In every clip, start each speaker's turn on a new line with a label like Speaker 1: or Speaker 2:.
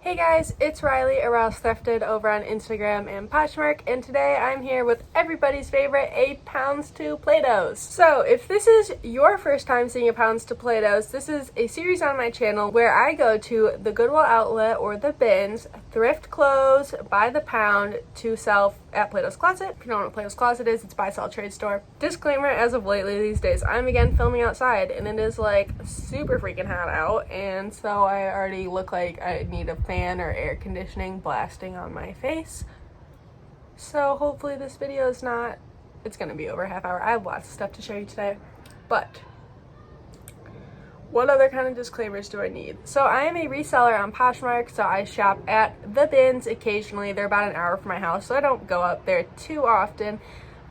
Speaker 1: Hey guys, it's Riley, or else Thrifted over on Instagram and Poshmark, and today I'm here with everybody's favorite, a Pounds To Platos. So if this is your first time seeing a Pounds To Platos, this is a series on my channel where I go to the Goodwill Outlet or the bins, thrift clothes by the pound to sell at Plato's Closet. If you don't know what Plato's Closet is, it's a buy-sell trade store. Disclaimer, as of lately these days, I'm again filming outside and it is like super freaking hot out, and so I already look like I need a fan or air conditioning blasting on my face. So hopefully this video is not, it's gonna be over a half hour. I have lots of stuff to show you today, but what other kind of disclaimers do I need? So I am a reseller on Poshmark, so I shop at the bins occasionally. They're about an hour from my house, so I don't go up there too often.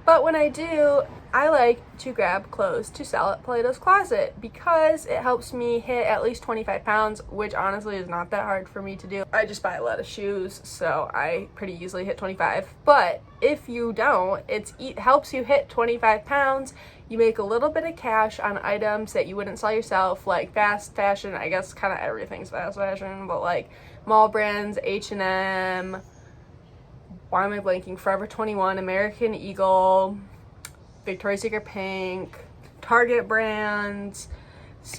Speaker 1: But when I do, I like to grab clothes to sell at Plato's Closet because it helps me hit at least 25 pounds, which honestly is not that hard for me to do. I just buy a lot of shoes, so I pretty easily hit 25. But if you don't, it helps you hit 25 pounds. You make a little bit of cash on items that you wouldn't sell yourself, like fast fashion. I guess kind of everything's fast fashion, but like mall brands, H&M, why am I blanking? Forever 21, American Eagle, Victoria's Secret Pink, Target brands,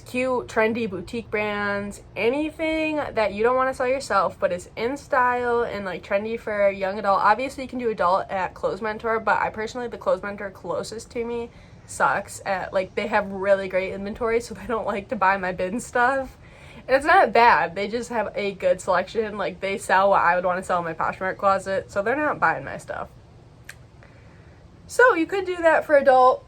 Speaker 1: cute, trendy boutique brands, anything that you don't want to sell yourself but is in style and like trendy for a young adult. Obviously you can do adult at Clothes Mentor, but I personally, the Clothes Mentor closest to me sucks at, like, they have really great inventory, so they don't like to buy my bin stuff. And it's not bad, they just have a good selection. Like, they sell what I would want to sell in my Poshmark closet, so they're not buying my stuff. So you could do that for adult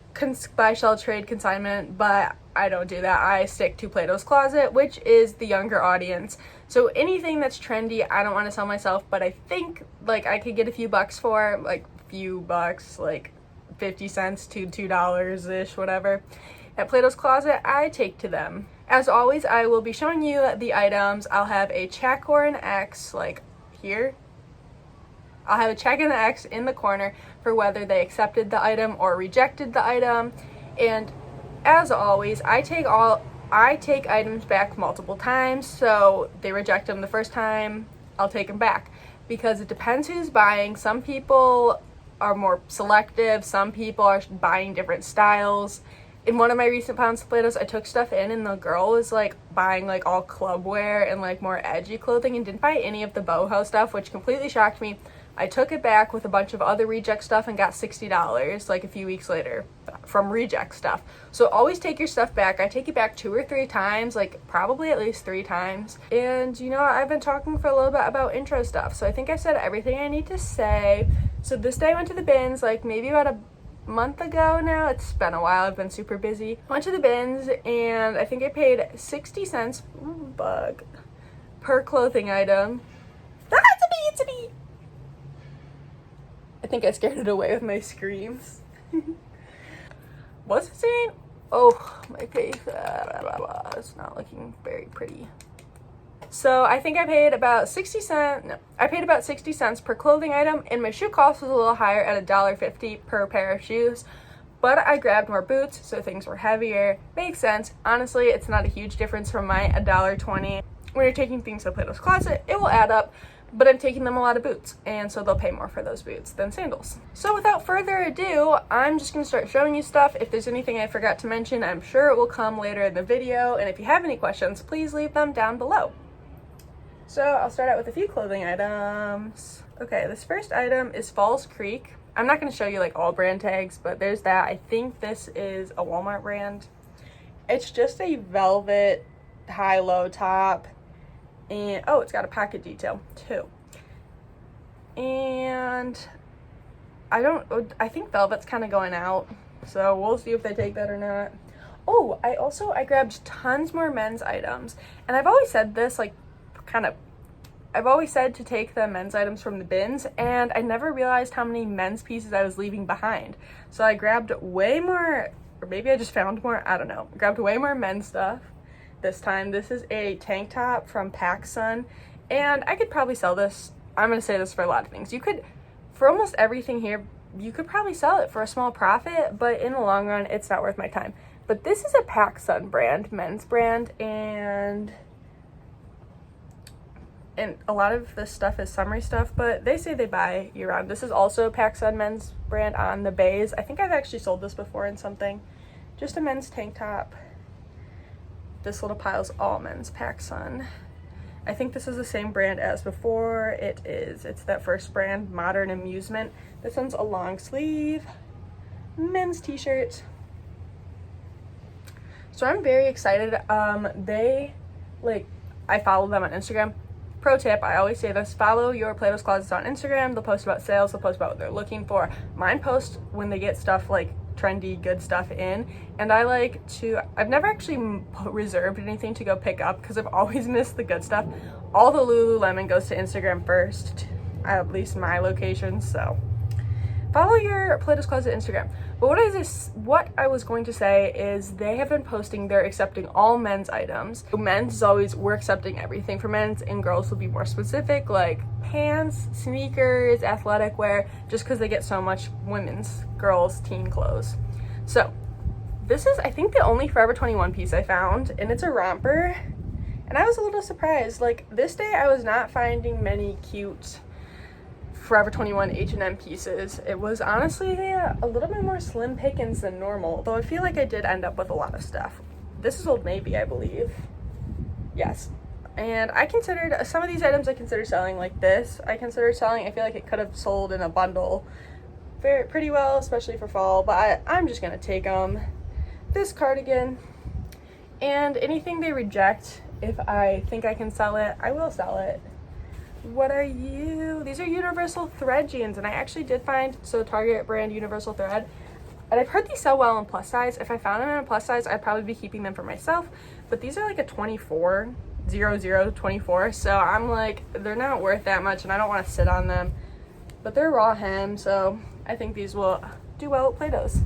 Speaker 1: buy, sell, trade, consignment, but I don't do that. I stick to Plato's Closet, which is the younger audience. So anything that's trendy, I don't want to sell myself, but I think like I could get a few bucks for, like few bucks, like 50 cents to $2-ish, whatever. At Plato's Closet, I take to them. As always, I will be showing you the items. I'll have a check or an X, like here. I'll have a check and an X in the corner for whether they accepted the item or rejected the item. And as always, I take items back multiple times. So they reject them the first time, I'll take them back. Because it depends who's buying. Some people are more selective. Some people are buying different styles. In one of my recent Pounds To Platos, I took stuff in and the girl was like buying like all club wear and like more edgy clothing and didn't buy any of the boho stuff, which completely shocked me. I took it back with a bunch of other reject stuff and got $60 like a few weeks later from reject stuff. So always take your stuff back. I take it back 2 or 3 times, like probably at least 3 times. And you know, I've been talking for a little bit about intro stuff, so I think I said everything I need to say. So this day I went to the bins like maybe about a month ago now. It's been a while, I've been super busy. Went to the bins and I think I paid 60 cents per clothing item. It's a bee! I think I scared it away with my screams. What's it saying? Oh, my face. It's not looking very pretty. So I think I paid about 60 cents. No, I paid about 60 cents per clothing item, and my shoe cost was a little higher at $1.50 per pair of shoes. But I grabbed more boots, so things were heavier. Makes sense. Honestly, it's not a huge difference from my $1.20. When you're taking things to Plato's Closet, it will add up. But I'm taking them a lot of boots, and so they'll pay more for those boots than sandals. So without further ado, I'm just going to start showing you stuff. If there's anything I forgot to mention, I'm sure it will come later in the video. And if you have any questions, please leave them down below. So I'll start out with a few clothing items. Okay, this first item is Falls Creek. I'm not going to show you like all brand tags, but there's that. I think this is a Walmart brand. It's just a velvet high-low top. And oh, it's got a pocket detail too. And I think velvet's kind of going out, so we'll see if they take that or not. Oh, I grabbed tons more men's items, and I've always said this, like, I've always said to take the men's items from the bins, and I never realized how many men's pieces I was leaving behind. So I grabbed way more, or maybe I just found more, I don't know. Grabbed way more men's stuff this time. This is a tank top from PacSun, and I could probably sell this. I'm going to say this for a lot of things. You could, for almost everything here, you could probably sell it for a small profit, but in the long run, it's not worth my time. But this is a PacSun brand, men's brand, and and a lot of this stuff is summery stuff, but they say they buy year-round. This is also PacSun men's brand on the bays. I think I've actually sold this before in something. Just a men's tank top. This little pile's all men's PacSun. I think this is the same brand as before. It is. It's that first brand, Modern Amusement. This one's a long sleeve men's t-shirt. So I'm very excited. I follow them on Instagram. Pro tip, I always say this, follow your Plato's Closets on Instagram. They'll post about sales, they'll post about what they're looking for. Mine post when they get stuff like trendy, good stuff in. And I've never actually reserved anything to go pick up because I've always missed the good stuff. All the Lululemon goes to Instagram first, at least my location, so follow your Plato's Closet Instagram. But what I was going to say is they have been posting they're accepting all men's items. Men's is always, we're accepting everything for men's, and girls will be more specific, like pants, sneakers, athletic wear, just because they get so much women's, girls, teen clothes. So this is, I think, the only Forever 21 piece I found, and it's a romper. And I was a little surprised. Like, this day I was not finding many cute Forever 21 H&M pieces. It was honestly a little bit more slim pickings than normal, though I feel like I did end up with a lot of stuff. This is Old Navy, I believe. Yes. And I considered, some of these items I consider selling, like this. I consider selling, I feel like it could have sold in a bundle pretty well, especially for fall, but I'm just gonna take them. This cardigan, and anything they reject, if I think I can sell it, I will sell it. What are you? These are universal thread jeans, and I actually did find, so Target brand universal thread, and I've heard these sell well in plus size. If I found them in a plus size, I'd probably be keeping them for myself, but these are like a 24, 0024, so I'm like, they're not worth that much, and I don't want to sit on them, but they're raw hem, so I think these will do well at Plato's.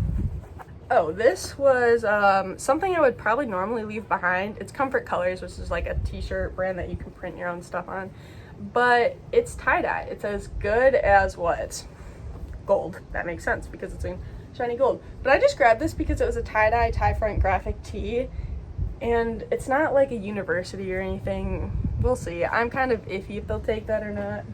Speaker 1: Oh, this was something I would probably normally leave behind. It's Comfort Colors, which is like a t-shirt brand that you can print your own stuff on. But it's tie-dye. It's as good as what? Gold. That makes sense because it's in shiny gold. But I just grabbed this because it was a tie-dye, tie-front graphic tee. And it's not like a university or anything. We'll see. I'm kind of iffy if they'll take that or not.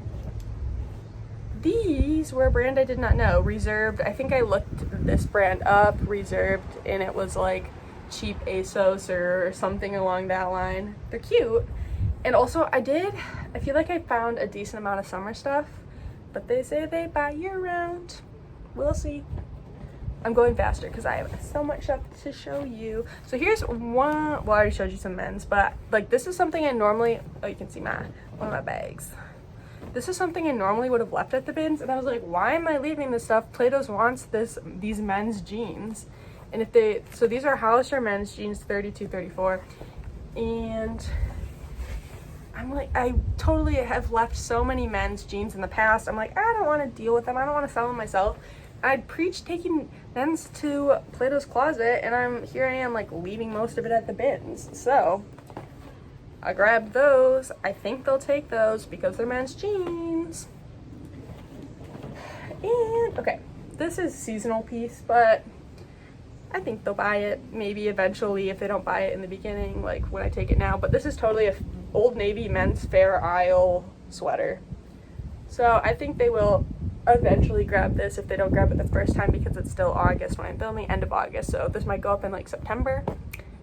Speaker 1: These were a brand I did not know. Reserved. I think I looked this brand up, Reserved, and it was like cheap ASOS or something along that line. They're cute. And also I feel like I found a decent amount of summer stuff, but they say they buy year-round. We'll see. I'm going faster because I have so much stuff to show you. So here's one, well, I already showed you some men's, but like this is something I normally, oh, you can see one of my bags. This is something I normally would have left at the bins, and I was like, why am I leaving this stuff? Plato's wants these men's jeans. And so these are Hollister men's jeans, 32, 34. And I'm like, I totally have left so many men's jeans in the past. I'm like, I don't want to deal with them. I don't want to sell them myself. I'd preach taking men's to Plato's Closet, and here I am like leaving most of it at the bins. So I grabbed those. I think they'll take those because they're men's jeans. And okay, this is a seasonal piece, but I think they'll buy it maybe eventually if they don't buy it in the beginning, like when I take it now. But this is totally a Old Navy men's Fair Isle sweater. So I think they will eventually grab this if they don't grab it the first time, because it's still August when I'm filming, end of August. So this might go up in like September.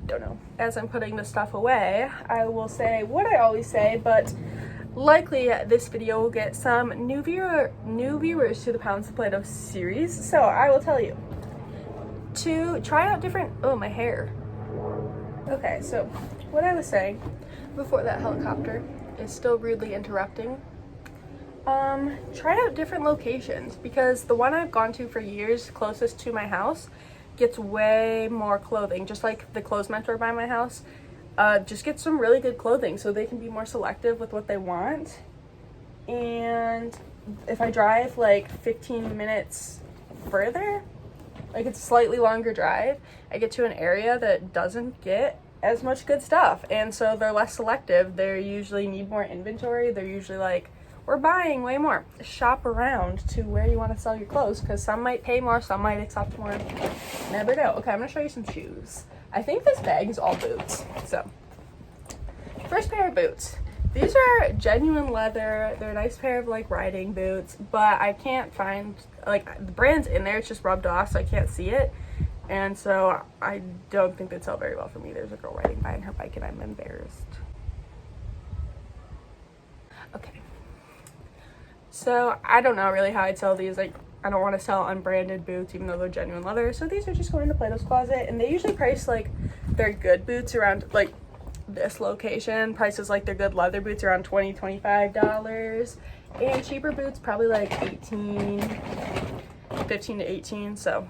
Speaker 1: Don't know. As I'm putting this stuff away, I will say what I always say, but likely this video will get some new viewers to the Pounds To Platos series. So I will tell you to try out different, oh, my hair. Okay, so what I was saying before that helicopter is still rudely interrupting. Try out different locations, because the one I've gone to for years closest to my house gets way more clothing, just like the clothes mentor by my house. Just get some really good clothing so they can be more selective with what they want. And if I drive like 15 minutes further, like it's a slightly longer drive, I get to an area that doesn't get as much good stuff, and so they're less selective. They usually need more inventory. They're usually like, we're buying way more. Shop around to where you want to sell your clothes, because some might pay more, some might accept more. Never know. Okay, I'm gonna show you some shoes. I think this bag is all boots. So first pair of boots. These are genuine leather. They're a nice pair of like riding boots, but I can't find, like, the brand's in there, it's just rubbed off so I can't see it. And so I don't think they'd sell very well for me. There's a girl riding by on her bike and I'm embarrassed. Okay. So I don't know really how I'd sell these. Like, I don't want to sell unbranded boots even though they're genuine leather. So these are just going to Plato's Closet, and they usually price like their good boots around, like, this location prices like their good leather boots around $20-$25, and cheaper boots probably like 15 to 18. So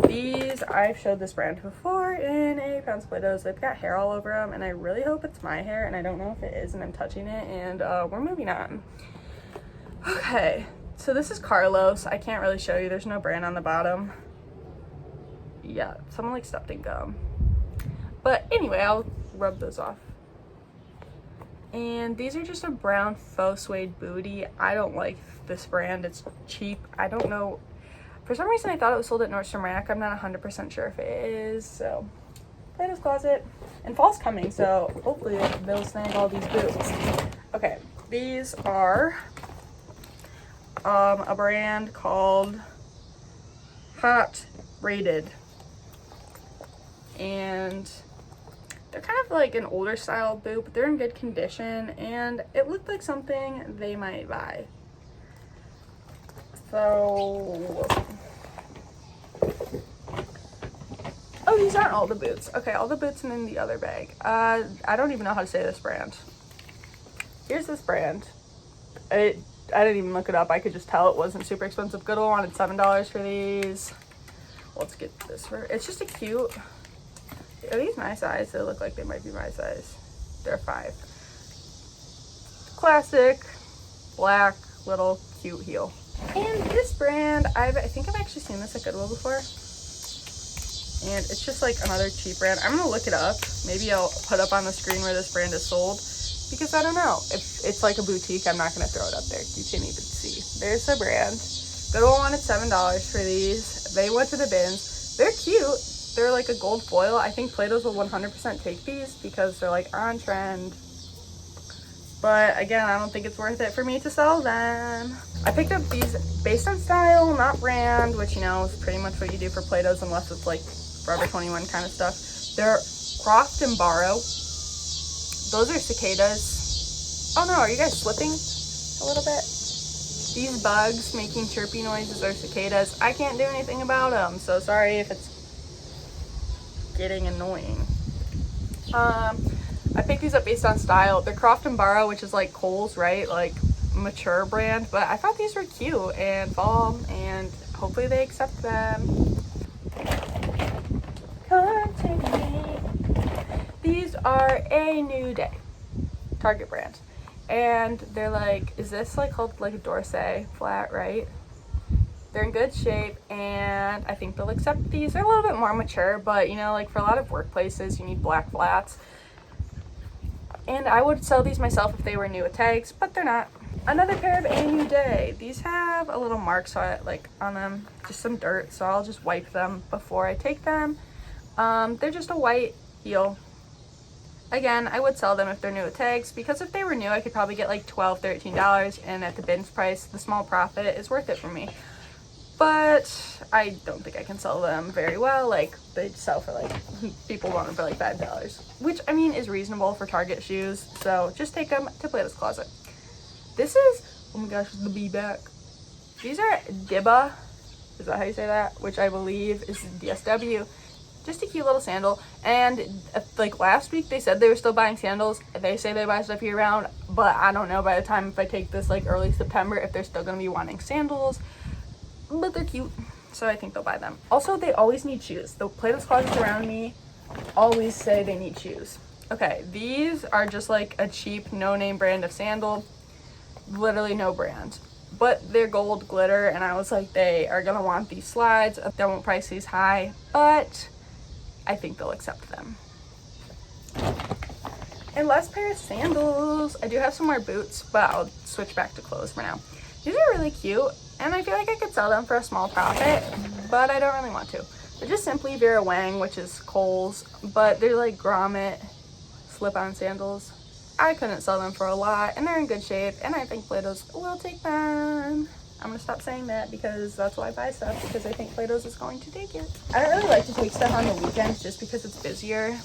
Speaker 1: these, I've showed this brand before in a Pounds To Platos. They've got hair all over them and I really hope it's my hair, and I don't know if it is, and I'm touching it, and we're moving on. Okay, so this is Carlos. I can't really show you, there's no brand on the bottom. Yeah, someone like stepped in gum. But anyway, I'll rub those off. And these are just a brown faux suede bootie. I don't like this brand. It's cheap. I don't know. For some reason, I thought it was sold at Nordstrom Rack. I'm not 100% sure if it is. So, Plato's Closet. And fall's coming, so hopefully they'll snag all these boots. Okay, these are a brand called Hot Rated. And they're kind of like an older style boot, but they're in good condition, and it looked like something they might buy. So, oh, these aren't all the boots. Okay, all the boots and in the other bag. I don't even know how to say this brand. Here's this brand. I didn't even look it up. I could just tell it wasn't super expensive. Goodwill wanted $7 for these. Let's get this for, it's just a cute, are these my size? They look like they might be my size. They're 5. Classic, black, little cute heel. And this brand, I think I've actually seen this at Goodwill before. And it's just like another cheap brand. I'm gonna look it up. Maybe I'll put up on the screen where this brand is sold, because I don't know. If it's like a boutique, I'm not gonna throw it up there. You can't even see. There's the brand. Goodwill wanted $7 for these. They went to the bins. They're cute. They're like a gold foil. I think Plato's will 100% take these because they're like on trend. But again, I don't think it's worth it for me to sell them. I picked up these based on style, not brand, which, you know, is pretty much what you do for Plato's unless it's like Forever 21 kind of stuff. They're Croft and Borrow. Those are cicadas. Oh no, are you guys slipping a little bit? These bugs making chirpy noises are cicadas. I can't do anything about them, so sorry if it's getting annoying. I picked these up based on style. They're Croft and Borrow, which is like Kohl's, right? Like mature brand, but I thought these were cute and fall, and hopefully they accept them. Continue. These are A New Day, Target brand, and they're like, is this like called like a Dorsey flat, right? They're in good shape, and I think they'll accept these. They're a little bit more mature, but you know, like for a lot of workplaces, you need black flats. And I would sell these myself if they were new with tags, but they're not. Another pair of A New Day. These have a little mark like on them, just some dirt, so I'll just wipe them before I take them. They're just a white heel. Again, I would sell them if they're new with tags, because if they were new, I could probably get like $12, $13, and at the bins price, the small profit is worth it for me. But I don't think I can sell them very well. Like, they sell for like, people want them for like $5, which I mean is reasonable for Target shoes. So just take them to Plato's Closet. This is, oh my gosh, the bee back. These are Dibba, is that how you say that? Which I believe is DSW. Just a cute little sandal. And like last week they said they were still buying sandals. They say they buy stuff year round, but I don't know by the time if I take this like early September if they're still gonna be wanting sandals. But they're cute, so I think they'll buy them. Also, they always need shoes. The Plato's closets around me always say they need shoes. Okay, these are just like a cheap no-name brand of sandal. Literally no brand. But they're gold glitter, and I was like, they are gonna want these slides. They won't price these high, but I think they'll accept them. And last pair of sandals. I do have some more boots, but I'll switch back to clothes for now. These are really cute. And I feel like I could sell them for a small profit, but I don't really want to. They're just simply Vera Wang, which is Kohl's, but they're like grommet slip-on sandals. I couldn't sell them for a lot, and they're in good shape, and I think Plato's will take them. I'm gonna stop saying that because that's why I buy stuff, because I think Plato's is going to take it. I don't really like to take stuff on the weekends just because it's busier.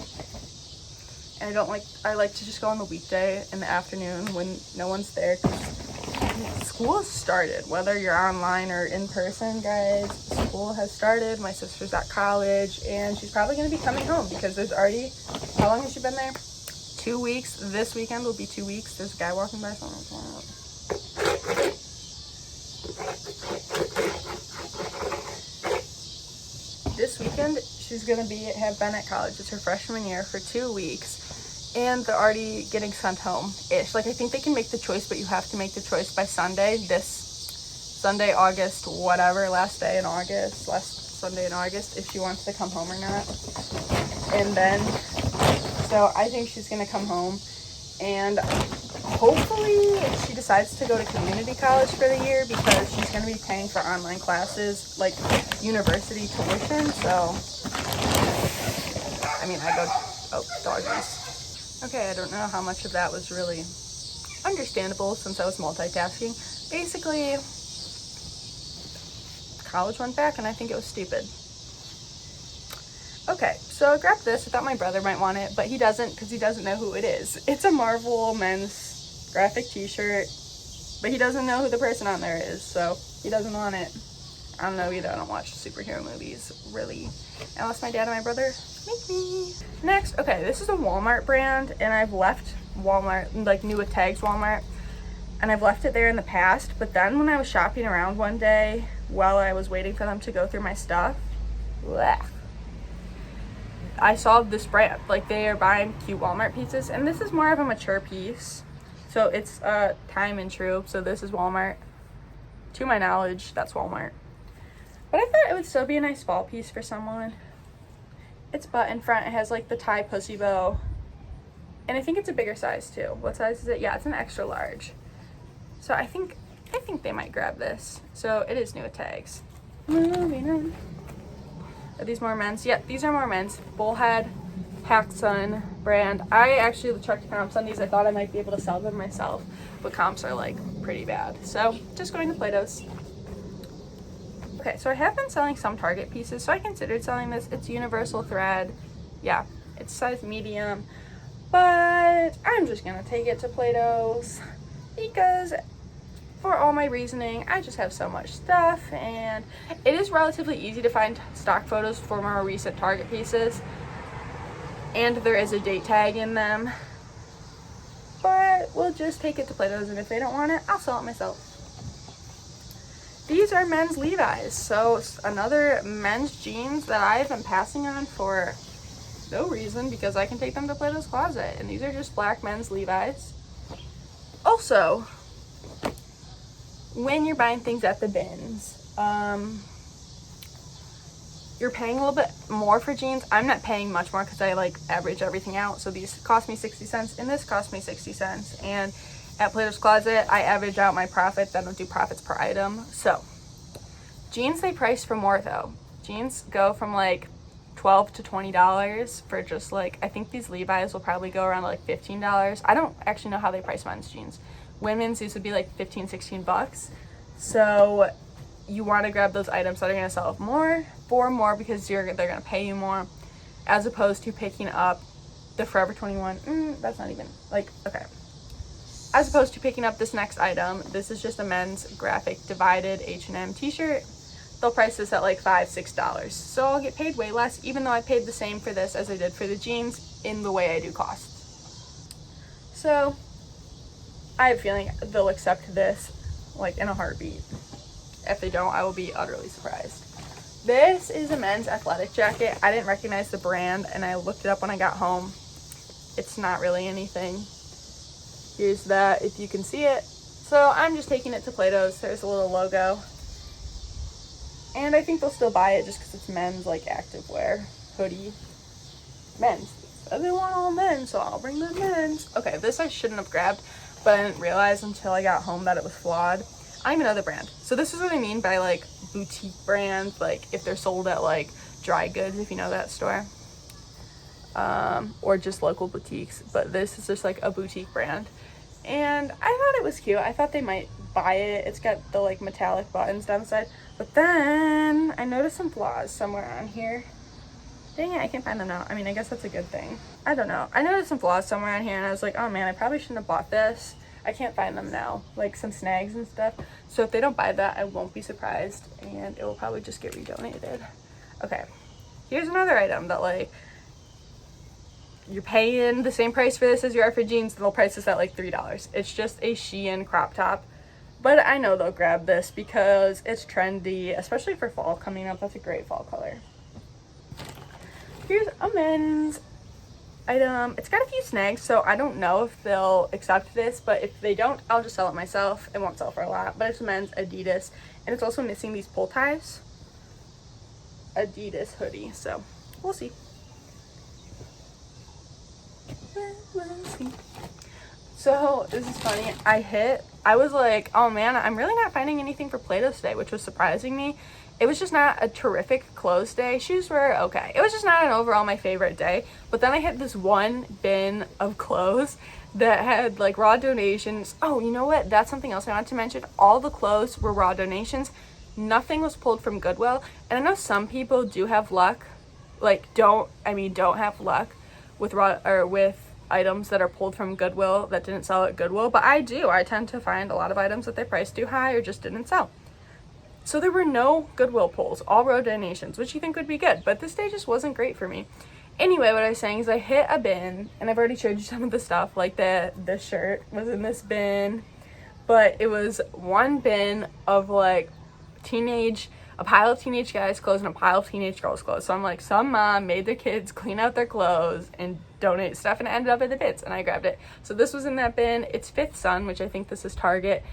Speaker 1: And I like to just go on the weekday in the afternoon when no one's there. School has started, whether you're online or in person, guys. School has started. My sister's at college, and she's probably gonna be coming home because there's already, how long has she been there? 2 weeks. This weekend will be 2 weeks. There's a guy walking by. This weekend, she's gonna have been at college. It's her freshman year for 2 weeks, and they're already getting sent home-ish. Like, I think they can make the choice, but you have to make the choice by Sunday. This Sunday, August, whatever, last Sunday in August, if she wants to come home or not. And then, so I think she's gonna come home, and hopefully she decides to go to community college for the year because she's going to be paying for online classes, like university tuition. So, I mean, doggies. Okay, I don't know how much of that was really understandable since I was multitasking. Basically, college went back and I think it was stupid. Okay, so I grabbed this. I thought my brother might want it, but he doesn't because he doesn't know who it is. It's a Marvel men's graphic t-shirt, but he doesn't know who the person on there is, so he doesn't want it. I don't know either. I don't watch superhero movies, really, unless my dad and my brother make me. Next, okay, this is a Walmart brand, and I've left Walmart, like New with Tags Walmart, and I've left it there in the past, but then when I was shopping around one day while I was waiting for them to go through my stuff, bleh, I saw this brand, like they are buying cute Walmart pieces, and this is more of a mature piece. So it's Time and True, so this is Walmart. To my knowledge, that's Walmart. But I thought it would still be a nice fall piece for someone. It's button front, it has like the tie pussy bow. And I think it's a bigger size too. What size is it? Yeah, it's an extra large. So I think they might grab this. So it is New with Tags. Moving on. Are these more men's? Yeah, these are more men's. Bullhead PacSun brand. I actually checked comps on these. I thought I might be able to sell them myself, but comps are like pretty bad. So just going to Plato's. Okay, so I have been selling some Target pieces, so I considered selling this. It's universal thread. Yeah, it's size medium, but I'm just gonna take it to Plato's because for all my reasoning, I just have so much stuff, and it is relatively easy to find stock photos for more recent Target pieces. And there is a date tag in them, but we'll just take it to Plato's, and if they don't want it, I'll sell it myself. These are men's Levi's, so another men's jeans that I've been passing on for no reason because I can take them to Plato's Closet, and these are just black men's Levi's. Also, when you're buying things at the bins, you're paying a little bit more for jeans. I'm not paying much more because I like average everything out. So these cost me 60 cents and this cost me 60 cents. And at Plato's Closet, I average out my profits. I don't do profits per item. So jeans, they price for more though. Jeans go from like $12 to $20 for just like, I think these Levi's will probably go around like $15. I don't actually know how they price men's jeans. Women's, these would be like 15, 16 bucks. So you want to grab those items that are going to sell for more because they're going to pay you more, as opposed to picking up the Forever 21. That's not even like, okay. As opposed to picking up this next item. This is just a men's graphic divided H&M t-shirt. They'll price this at like $5, $6. So I'll get paid way less, even though I paid the same for this as I did for the jeans in the way I do costs. So I have a feeling they'll accept this like in a heartbeat. If they don't, I will be utterly surprised. This is a men's athletic jacket. I didn't recognize the brand, and I looked it up when I got home. It's not really anything. Here's that, if you can see it. So I'm just taking it to Plato's. There's a little logo. And I think they'll still buy it just because it's men's, like, activewear hoodie. Men's. So they want all men, so I'll bring the men's. Okay, this I shouldn't have grabbed, but I didn't realize until I got home that it was flawed. I don't even know the brand. So this is what I mean by like boutique brands, like if they're sold at like Dry Goods, if you know that store. or just local boutiques, but this is just like a boutique brand. And I thought it was cute. I thought they might buy it. It's got the like metallic buttons down the side. But then I noticed some flaws somewhere on here. Dang it, I can't find them now. I mean, I guess that's a good thing. I don't know. I noticed some flaws somewhere on here and I was like, oh man, I probably shouldn't have bought this. I can't find them now, like some snags and stuff. So if they don't buy that, I won't be surprised and it will probably just get redonated. Okay, here's another item that like, you're paying the same price for this as you are for jeans, they'll price this at like $3. It's just a Shein crop top. But I know they'll grab this because it's trendy, especially for fall coming up. That's a great fall color. Here's a men's item. It's got a few snags, so I don't know if they'll accept this, but if they don't, I'll just sell it myself. It won't sell for a lot, but it's a men's Adidas, and it's also missing these pull ties. Adidas hoodie, so we'll see. We'll see. So this is funny. I was like, oh man, I'm really not finding anything for Plato today, which was surprising me. It was just not a terrific clothes day. Shoes were okay. It was just not an overall my favorite day. But then I hit this one bin of clothes that had like raw donations. Oh, you know what? That's something else I wanted to mention. All the clothes were raw donations. Nothing was pulled from Goodwill. And I know some people do have luck. Like don't have luck with with items that are pulled from Goodwill that didn't sell at Goodwill. But I do. I tend to find a lot of items that they priced too high or just didn't sell. So there were no Goodwill pulls, all raw donations, which you think would be good, but this day just wasn't great for me. Anyway, what I was saying is I hit a bin, and I've already showed you some of the stuff, like this shirt was in this bin, but it was one bin of like a pile of teenage guys' clothes and a pile of teenage girls' clothes. So I'm like, some mom made their kids clean out their clothes and donate stuff, and it ended up in the bins, and I grabbed it. So this was in that bin. It's Fifth Sun, which I think this is Target.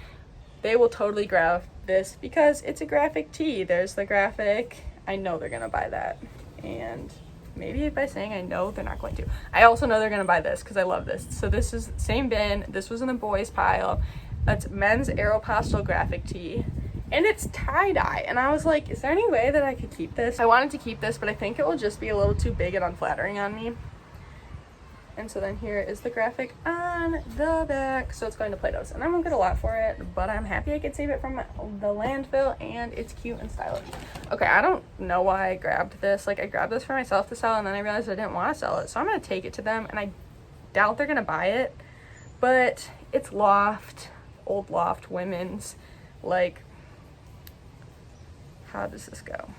Speaker 1: They will totally grab this because it's a graphic tee. There's the graphic. I know they're gonna buy that. And maybe by saying I know, they're not going to. I also know they're gonna buy this because I love this. So this is the same bin. This was in the boys pile. That's men's Aeropostale graphic tee. And it's tie-dye. And I was like, is there any way that I could keep this? I wanted to keep this, but I think it will just be a little too big and unflattering on me. And so then here is the graphic on the back. So it's going to Plato's. And I won't get a lot for it, but I'm happy I could save it from the landfill, and it's cute and stylish. Okay, I don't know why I grabbed this. Like, I grabbed this for myself to sell, and then I realized I didn't want to sell it. So I'm going to take it to them, and I doubt they're going to buy it. But it's Loft, old Loft, women's. Like, how does this go?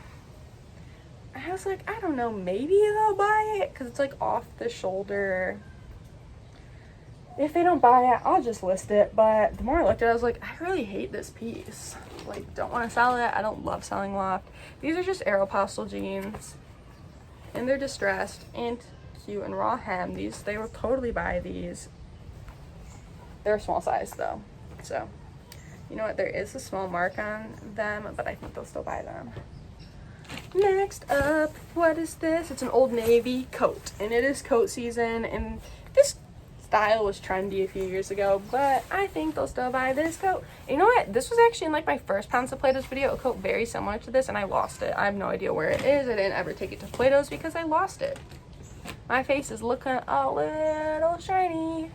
Speaker 1: I was like, I don't know, maybe they'll buy it because it's like off the shoulder. If they don't buy it, I'll just list it. But the more I looked at it, I was like, I really hate this piece. Like, don't want to sell it. I don't love selling Loft. These are just Aeropostale jeans, and they're distressed and cute and raw hem. They will totally buy these. They're a small size though, so you know what? There is a small mark on them, but I think they'll still buy them. Next up, what is this? It's an Old Navy coat, and it is coat season, and this style was trendy a few years ago, but I think they'll still buy this coat. And you know what? This was actually in like my first Pounds To Platos video, a coat very similar to this, and I lost it. I have no idea where it is. I didn't ever take it to Plato's because I lost it. My face is looking a little shiny.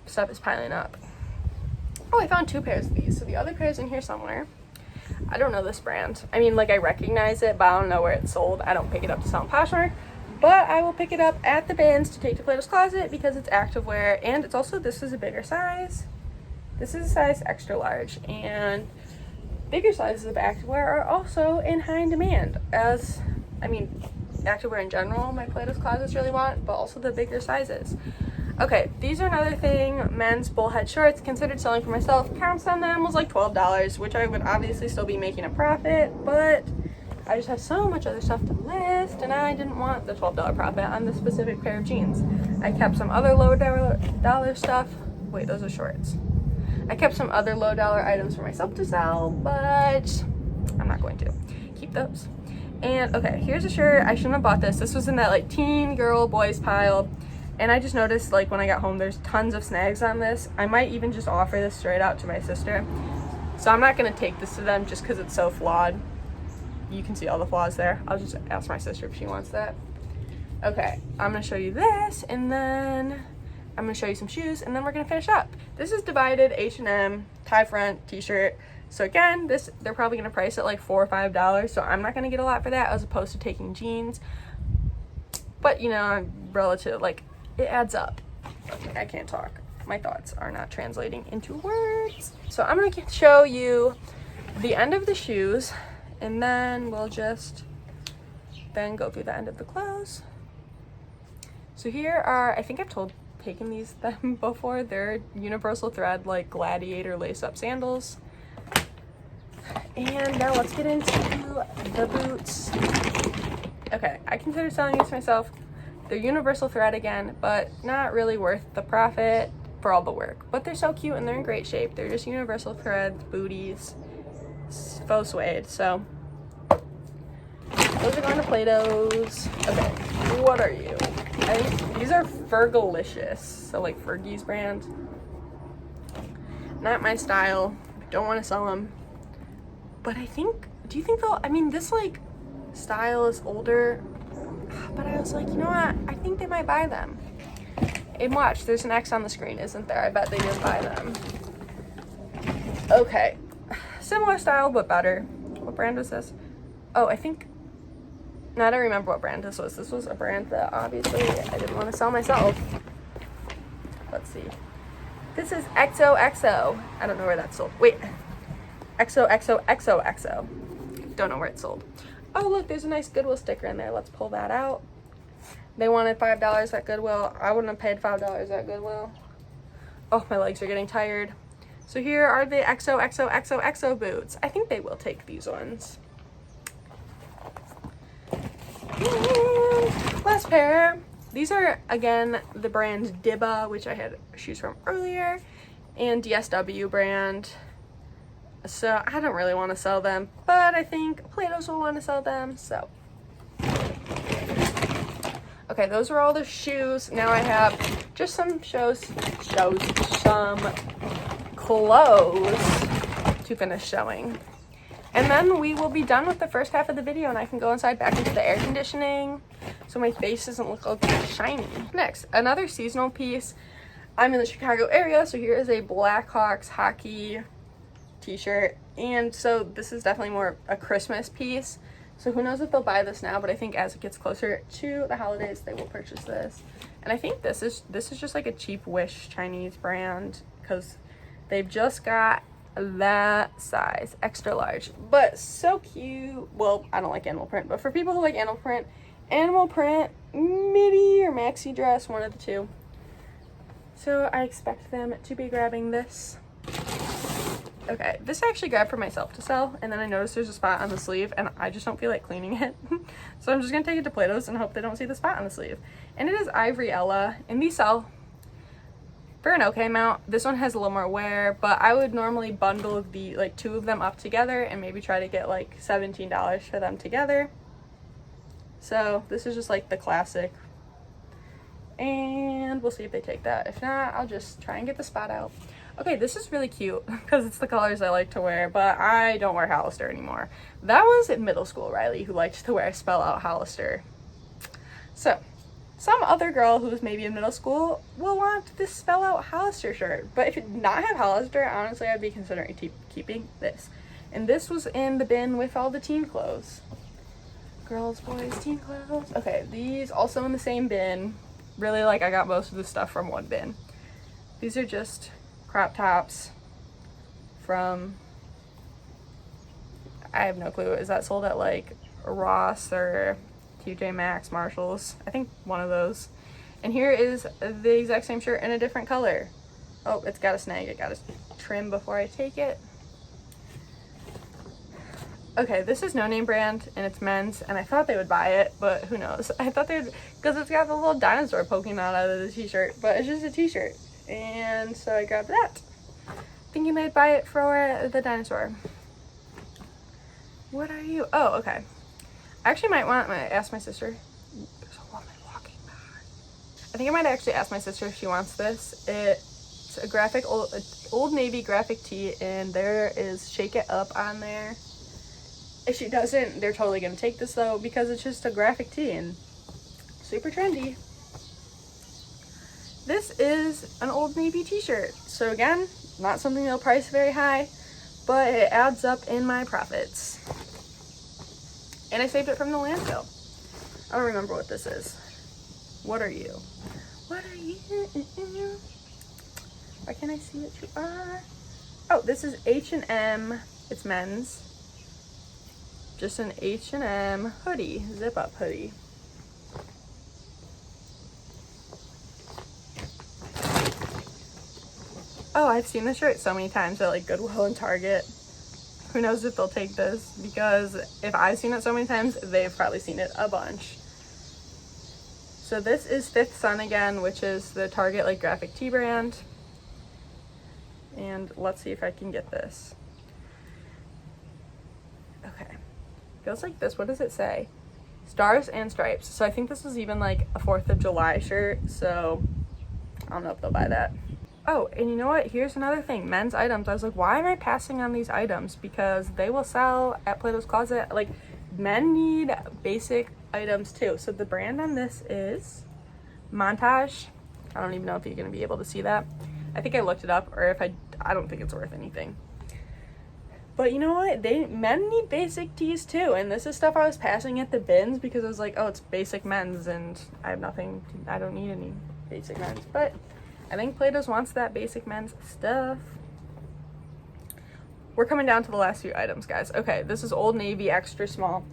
Speaker 1: Stuff is piling up. Oh, I found two pairs of these, so the other pair's in here somewhere. I don't know this brand. I mean, like, I recognize it, but I don't know where it's sold. I don't pick it up to sell in Poshmark, but I will pick it up at the bins to take to Plato's Closet because it's activewear, and it's also, this is a bigger size. This is a size extra large, and bigger sizes of activewear are also in high demand, as, I mean, activewear in general, my Plato's Closets really want, but also the bigger sizes. Okay, these are another thing. Men's bullhead shorts, considered selling for myself. Counts on them was like $12, which I would obviously still be making a profit, but I just have so much other stuff to list, and I didn't want the $12 profit on this specific pair of jeans. I kept some other low dollar stuff. Wait, those are shorts. I kept some other low dollar items for myself to sell, but I'm not going to keep those. And okay, here's a shirt. I shouldn't have bought this. This was in that like teen girl boys pile. And I just noticed, like, when I got home, there's tons of snags on this. I might even just offer this straight out to my sister. So I'm not going to take this to them just because it's so flawed. You can see all the flaws there. I'll just ask my sister if she wants that. Okay, I'm gonna show you this, and then I'm gonna show you some shoes, and then we're gonna finish up. This is divided H&M tie front t-shirt. So again, they're probably gonna price it like $4 or $5, so I'm not gonna get a lot for that as opposed to taking jeans. But you know, I'm relative, like it adds up. Okay, I can't talk. My thoughts are not translating into words. So I'm gonna show you the end of the shoes, and then we'll just then go through the end of the clothes. So here are, I think I've taken them before. They're universal thread, like gladiator lace-up sandals. And now let's get into the boots. Okay, I consider selling these myself. They're universal thread again, but not really worth the profit for all the work. But they're so cute and they're in great shape. They're just universal thread booties, faux suede. So those are going to Plato's. Okay, what are you? I think these are Fergalicious, so like Fergie's brand. Not my style. Don't want to sell them. But I think, do you think they'll, I mean, this like style is older, but I was like, you know what? I think they might buy them. And watch, there's an X on the screen, isn't there? I bet they didn't buy them. Okay, similar style, but better. What brand was this? Oh, I think, no, I don't remember what brand this was. This was a brand that obviously I didn't want to sell myself. Let's see. This is XOXO. I don't know where that's sold. Wait. XOXOXOXO. Don't know where it's sold. Oh, look, there's a nice Goodwill sticker in there. Let's pull that out. They wanted $5 at Goodwill. I wouldn't have paid $5 at Goodwill. Oh, my legs are getting tired. So here are the XOXOXOXO boots. I think they will take these ones. And last pair. These are, again, the brand Dibba, which I had shoes from earlier, and DSW brand. So I don't really want to sell them, but I think Plato's will want to sell them, so. Okay, those are all the shoes. Now I have just some some clothes to finish showing. And then we will be done with the first half of the video and I can go inside back into the air conditioning so my face doesn't look all shiny. Next, another seasonal piece. I'm in the Chicago area, so here is a Blackhawks hockey t-shirt. And so this is definitely more a Christmas piece. So who knows if they'll buy this now, but I think as it gets closer to the holidays, they will purchase this. And I think this is just like a cheap Wish Chinese brand because they've just got that size, extra large, but so cute. Well, I don't like animal print, but for people who like animal print midi or maxi dress, one of the two. So I expect them to be grabbing this. Okay, this I actually grabbed for myself to sell, and then I noticed there's a spot on the sleeve, and I just don't feel like cleaning it. So I'm just gonna take it to Plato's and hope they don't see the spot on the sleeve. And it is Ivory Ella, and these sell for an okay amount. This one has a little more wear, but I would normally bundle the like two of them up together and maybe try to get like $17 for them together. So this is just like the classic, and we'll see if they take that. If not, I'll just try and get the spot out. Okay, this is really cute because it's the colors I like to wear, but I don't wear Hollister anymore. That was in middle school, Riley, who liked to wear spell out Hollister. So some other girl who's maybe in middle school will want this spell out Hollister shirt, but if it did not have Hollister, honestly, I'd be considering keeping this. And this was in the bin with all the teen clothes. Girls, boys, teen clothes. Okay, these also in the same bin. Really, like, I got most of the stuff from one bin. These are just crop tops from, I have no clue. Is that sold at like Ross or TJ Maxx, Marshalls? I think one of those. And here is the exact same shirt in a different color. Oh, it's got a snag. It got to trim before I take it. Okay, this is No Name brand and it's men's, and I thought they would buy it, but who knows? I thought they'd, because it's got the little dinosaur poking out of the t-shirt, but it's just a t-shirt. And so I grabbed that, thinking they'd buy it for the dinosaur. What are you? Oh, okay. I actually might ask my sister. There's a woman walking by. I think I might actually ask my sister if she wants this. It's a graphic, Old Navy graphic tee, and there is Shake It Up on there. If she doesn't, they're totally going to take this though, because it's just a graphic tee, and super trendy. This is an Old Navy t-shirt. So again, not something that'll price very high, but it adds up in my profits. And I saved it from the landfill. I don't remember what this is. What are you? What are you? Why can't I see what you are? Oh, this is H&M. It's men's. Just an H&M hoodie, zip up hoodie. Oh, I've seen this shirt so many times at like Goodwill and Target. Who knows if they'll take this, because if I've seen it so many times, they've probably seen it a bunch. So this is Fifth Sun again, which is the Target like graphic tee brand. And let's see if I can get this. Okay. Goes like this. What does it say? Stars and Stripes. So I think this was even like a 4th of July shirt, so I don't know if they'll buy that. Oh, and you know what? Here's another thing. Men's items. I was like, why am I passing on these items? Because they will sell at Plato's Closet. Like, men need basic items too. So the brand on this is Montage. I don't even know if you're going to be able to see that. I think I looked it up, or if I don't think it's worth anything. But you know what? Men need basic tees too. And this is stuff I was passing at the bins because I was like, oh, it's basic men's and I don't need any basic men's. But I think Plato's wants that basic men's stuff. We're coming down to the last few items, guys. Okay, this is Old Navy extra small.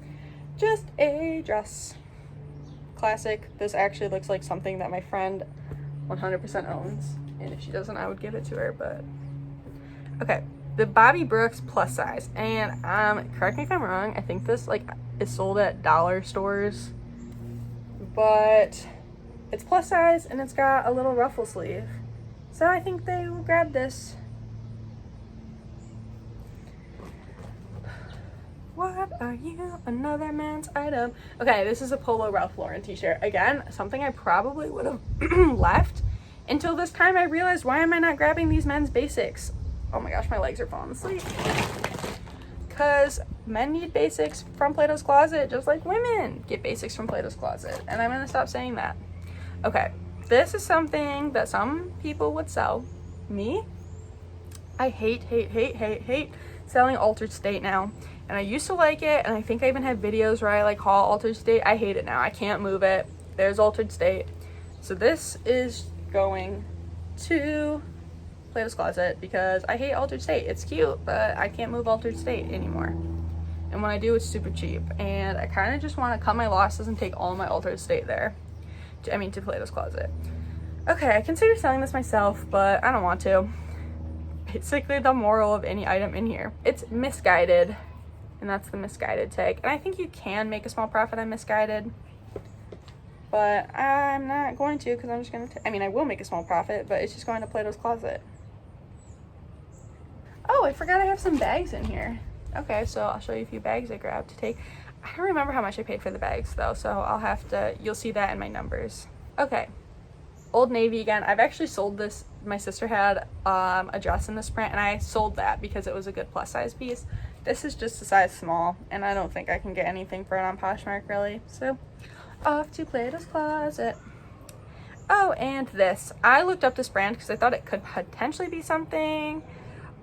Speaker 1: Just a dress. Classic. This actually looks like something that my friend 100% owns. And if she doesn't, I would give it to her, but... Okay, the Bobby Brooks plus size. And correct me if I'm wrong, I think this like is sold at dollar stores. But... it's plus size and it's got a little ruffle sleeve. So I think they will grab this. What are you? Another man's item. Okay, this is a Polo Ralph Lauren t-shirt. Again, something I probably would have left until this time I realized, why am I not grabbing these men's basics? Oh my gosh, my legs are falling asleep. Because men need basics from Plato's Closet just like women get basics from Plato's Closet. And I'm going to stop saying that. Okay, this is something that some people would sell. Me? I hate selling Altered State now. And I used to like it, and I think I even have videos where I like haul Altered State. I hate it now. I can't move it. There's Altered State. So this is going to Plato's Closet because I hate Altered State. It's cute, but I can't move Altered State anymore. And when I do, it's super cheap. And I kind of just want to cut my losses and take all my Altered State there. To Plato's Closet. Okay, I consider selling this myself, but I don't want to. Basically, the moral of any item in here. It's misguided, and that's the misguided tag. And I think you can make a small profit on misguided, but I'm not going to because I'm just going to... I will make a small profit, but it's just going to Plato's Closet. Oh, I forgot I have some bags in here. Okay, so I'll show you a few bags I grabbed to take. I don't remember how much I paid for the bags though, so I'll have to, you'll see that in my numbers. Okay, Old Navy again. I've actually sold this. My sister had a dress in this print, and I sold that because it was a good plus size piece. This is just a size small, and I don't think I can get anything for it on Poshmark really. So, off to Plato's Closet. Oh, and this. I looked up this brand because I thought it could potentially be something.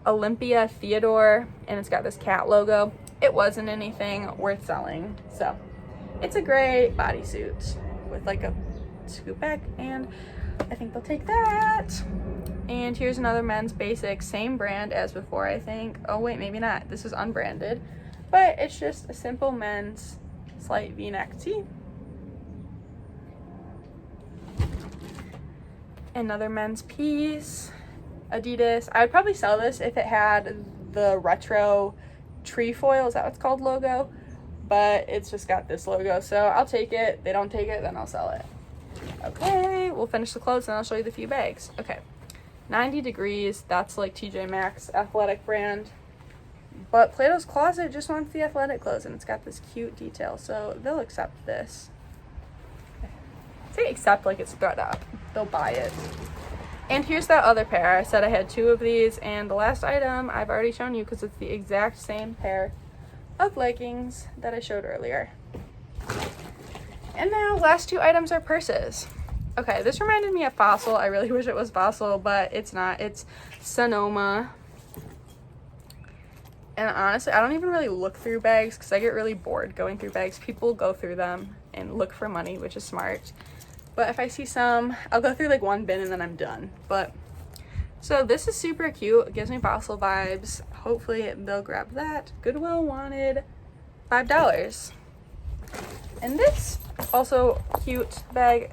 Speaker 1: Olympia Theodore, and it's got this cat logo. It wasn't anything worth selling. So it's a gray bodysuit with like a scoop back, and I think they'll take that. And here's another men's basic, same brand as before, I think. Oh wait, maybe not. This is unbranded, but it's just a simple men's slight v-neck tee. Another men's piece, Adidas. I would probably sell this if it had the retro trefoil, is that what's called, logo, but it's just got this logo, so I'll take it. They don't take it, then I'll sell it. Okay, we'll finish the clothes and I'll show you the few bags. Okay, 90 Degrees, that's like TJ Maxx athletic brand, but Plato's Closet just wants the athletic clothes, and it's got this cute detail, so they'll accept this. Say accept like it's thread up, they'll buy it. And here's that other pair. I said I had 2 of these, and the last item I've already shown you because it's the exact same pair of leggings that I showed earlier. And now last two items are purses. Okay, this reminded me of Fossil. I really wish it was Fossil, but it's not. It's Sonoma. And honestly, I don't even really look through bags because I get really bored going through bags. People go through them and look for money, which is smart. But if I see some, I'll go through like one bin and then I'm done. But so this is super cute. It gives me Fossil vibes. Hopefully they'll grab that. Goodwill wanted $5. And this also cute bag.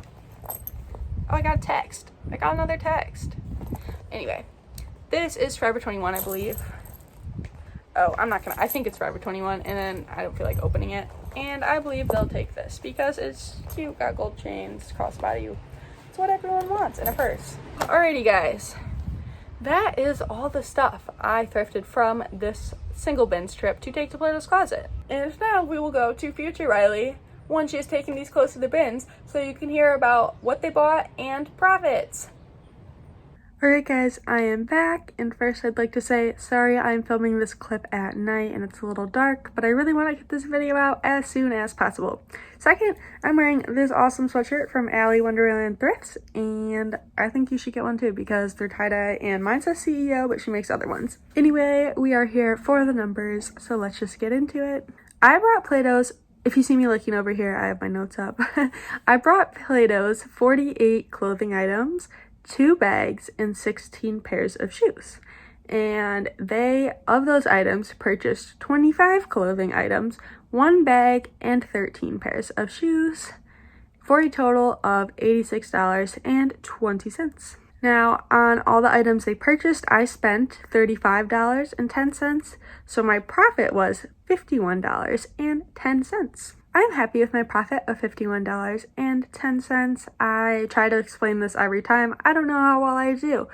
Speaker 1: Oh, I got a text. I got another text. Anyway, this is Forever 21, I believe. Oh, I think it's Forever 21, and then I don't feel like opening it. And I believe they'll take this because it's cute, got gold chains, crossbody. It's what everyone wants in a purse. Alrighty, guys. That is all the stuff I thrifted from this single bins trip to take to Plato's Closet. And now we will go to future Riley once she has taken these clothes to the bins so you can hear about what they bought and profits. Alright guys, I am back, and first I'd like to say sorry I'm filming this clip at night and it's a little dark, but I really want to get this video out as soon as possible. Second, I'm wearing this awesome sweatshirt from Allie Wonderland Thrifts, and I think you should get one too because they're tie-dye and mine says CEO, but she makes other ones. Anyway, we are here for the numbers, so let's just get into it. I brought Plato's. If you see me looking over here, I have my notes up. I brought Plato's 48 clothing items, 2 bags, and 16 pairs of shoes. And they, of those items, purchased 25 clothing items, 1 bag, and 13 pairs of shoes, for a total of $86.20. Now, on all the items they purchased, I spent $35.10, so my profit was $51.10. I'm happy with my profit of $51.10. I try to explain this every time. I don't know how well I do.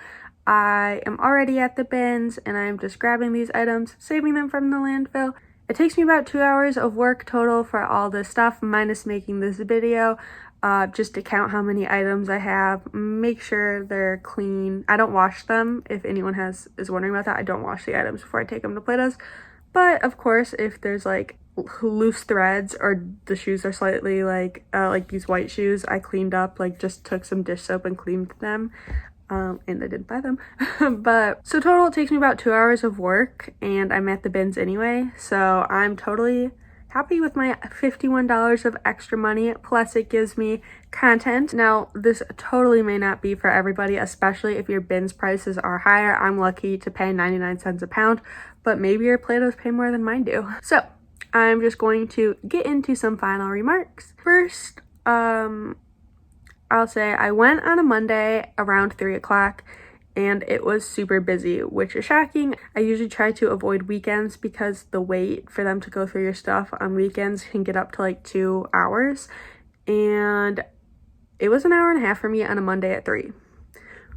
Speaker 1: I am already at the bins and I'm just grabbing these items, saving them from the landfill. It takes me about 2 hours of work total for all this stuff, minus making this video, just to count how many items I have, make sure they're clean. I don't wash them. If anyone is wondering about that, I don't wash the items before I take them to Plato's. But of course, if there's like loose threads or the shoes are slightly like these white shoes, I cleaned up, like just took some dish soap and cleaned them, and I didn't buy them. But so total it takes me about 2 hours of work and I'm at the bins anyway, so I'm totally happy with my $51 of extra money, plus it gives me content. Now this totally may not be for everybody, especially if your bins prices are higher. I'm lucky to pay 99 cents a pound, but maybe your Plato's pay more than mine do. So I'm just going to get into some final remarks. First, I'll say I went on a Monday around 3 o'clock and it was super busy, which is shocking. I usually try to avoid weekends because the wait for them to go through your stuff on weekends can get up to like 2 hours. And it was an hour and a half for me on a Monday at 3.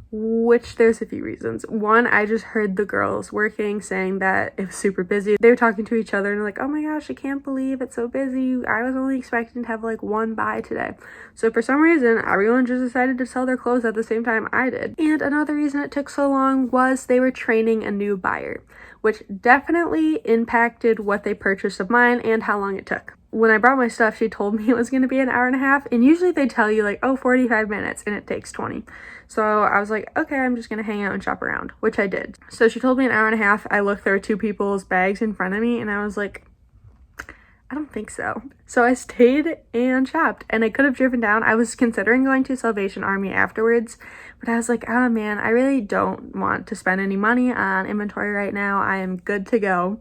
Speaker 1: Which there's a few reasons. One, I just heard the girls working saying that it was super busy. They were talking to each other and like, oh my gosh, I can't believe it's so busy. I was only expecting to have like 1 buy today. So for some reason, everyone just decided to sell their clothes at the same time I did. And another reason it took so long was they were training a new buyer, which definitely impacted what they purchased of mine and how long it took. When I brought my stuff, she told me it was going to be an hour and a half, and usually they tell you like, oh, 45 minutes, and it takes 20. So I was like, okay, I'm just going to hang out and shop around, which I did. So she told me an hour and a half. I looked, there were 2 people's bags in front of me, and I was like, I don't think so. So I stayed and shopped, and I could have driven down. I was considering going to Salvation Army afterwards, but I was like, oh man, I really don't want to spend any money on inventory right now. I am good to go.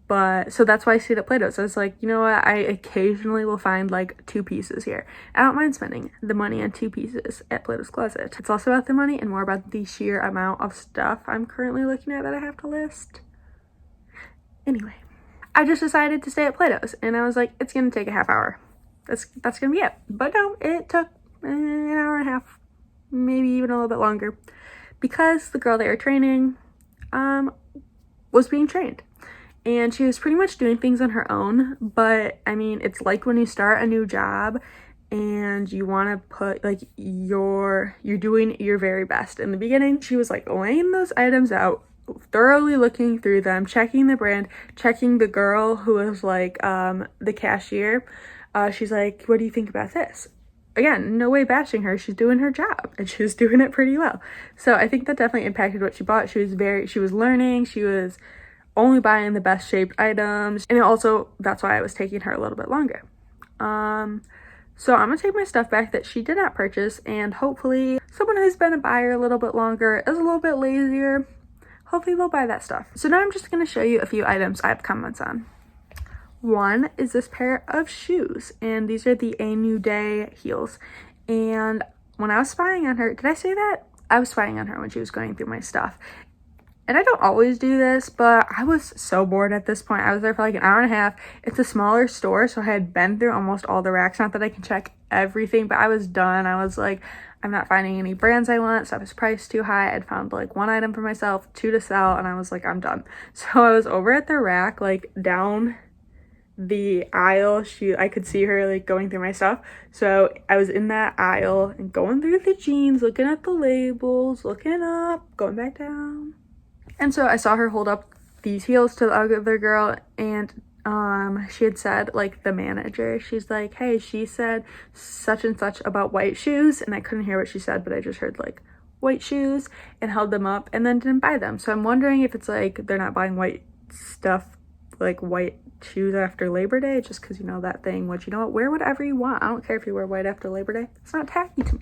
Speaker 1: But so that's why I stayed at Plato's. I was like, you know what, I occasionally will find like 2 pieces here. I don't mind spending the money on 2 pieces at Plato's Closet. It's also about the money and more about the sheer amount of stuff I'm currently looking at that I have to list. Anyway, I just decided to stay at Plato's and I was like, it's gonna take a half hour. That's gonna be it. But no, it took an hour and a half, maybe even a little bit longer, because the girl they were training was being trained. And she was pretty much doing things on her own, but I mean, it's like when you start a new job and you want to put like you're doing your very best. In the beginning, she was like laying those items out, thoroughly looking through them, checking the brand, checking the girl who was like the cashier, she's like, what do you think about this? Again, no way bashing her. She's doing her job and she's doing it pretty well. So I think that definitely impacted what she bought. She was learning. She was only buying the best shaped items. And also, that's why I was taking her a little bit longer. So I'm gonna take my stuff back that she did not purchase, and hopefully someone who's been a buyer a little bit longer, is a little bit lazier, hopefully they'll buy that stuff. So now I'm just gonna show you a few items I have comments on. One is this pair of shoes, and these are the A New Day heels. And when I was spying on her, did I say that? I was spying on her when she was going through my stuff. And I don't always do this, but I was so bored at this point. I was there for like an hour and a half. It's a smaller store, so I had been through almost all the racks. Not that I can check everything, but I was done. I was like, I'm not finding any brands I want. Stuff is priced too high. I'd found like 1 item for myself, 2 to sell, and I was like, I'm done. So I was over at the rack, like down the aisle. I could see her like going through my stuff. So I was in that aisle and going through the jeans, looking at the labels, looking up, going back down. And so I saw her hold up these heels to the other girl, and she had said, like, the manager, she's like, hey, she said such and such about white shoes, and I couldn't hear what she said, but I just heard like white shoes, and held them up and then didn't buy them. So I'm wondering if it's like they're not buying white stuff, like white shoes after Labor Day, just because, you know, that thing, which, you know what, wear whatever you want. I don't care if you wear white after Labor Day. It's not tacky to me.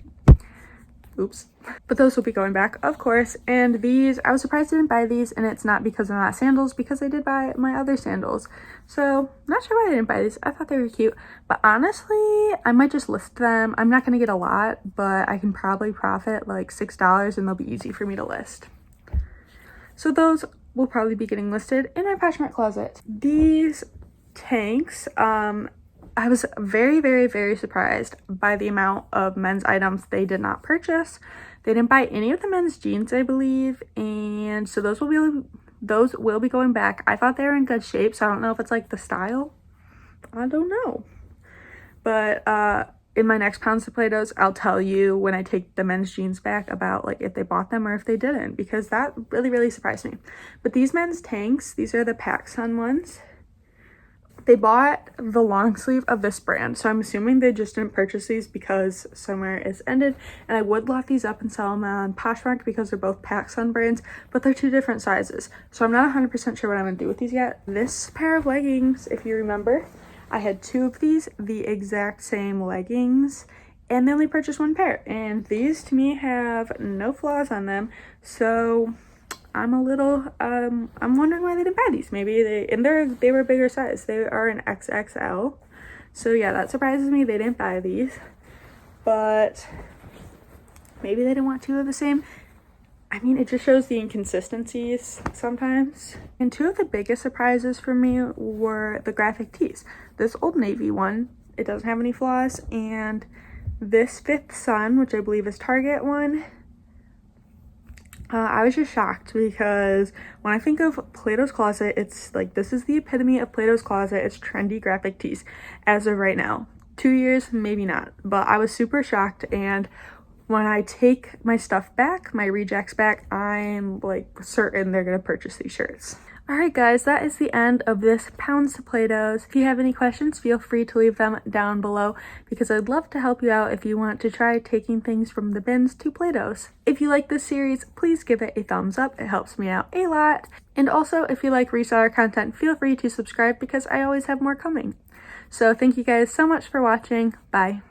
Speaker 1: Oops. But those will be going back, of course. And these, I was surprised I didn't buy these, and it's not because they're not sandals, because I did buy my other sandals. So not sure why I didn't buy these. I thought they were cute, but honestly, I might just list them. I'm not gonna get a lot, but I can probably profit like $6, and they'll be easy for me to list. So those will probably be getting listed in my Poshmark closet. These tanks, I was very, very, very surprised by the amount of men's items they did not purchase. They didn't buy any of the men's jeans, I believe, and so those will be going back. I thought they were in good shape, so I don't know if it's like the style. I don't know. But in my next Pounds To Platos, I'll tell you when I take the men's jeans back about like if they bought them or if they didn't, because that really, really surprised me. But these men's tanks, these are the PacSun ones. They bought the long sleeve of this brand, so I'm assuming they just didn't purchase these because summer is ended. And I would lock these up and sell them on Poshmark because they're both PacSun brands, but they're 2 different sizes. So I'm not 100% sure what I'm gonna do with these yet. This pair of leggings, if you remember, I had 2 of these, the exact same leggings, and they only purchased 1 pair. And these to me have no flaws on them, so I'm a little, I'm wondering why they didn't buy these. Maybe they were a bigger size. They are an XXL. So yeah, that surprises me. They didn't buy these, but maybe they didn't want 2 of the same. I mean, it just shows the inconsistencies sometimes. And 2 of the biggest surprises for me were the graphic tees. This Old Navy one, it doesn't have any flaws, and this Fifth Sun, which I believe is Target one, I was just shocked because when I think of Plato's Closet, it's like, this is the epitome of Plato's Closet. It's trendy graphic tees as of right now. 2 years, maybe not, but I was super shocked. And when I take my stuff back, my rejects back, I'm like certain they're gonna purchase these shirts. All right, guys, that is the end of this Pounds To Platos. If you have any questions, feel free to leave them down below because I'd love to help you out if you want to try taking things from the bins to Platos. If you like this series, please give it a thumbs up. It helps me out a lot. And also, if you like reseller content, feel free to subscribe because I always have more coming. So thank you guys so much for watching. Bye.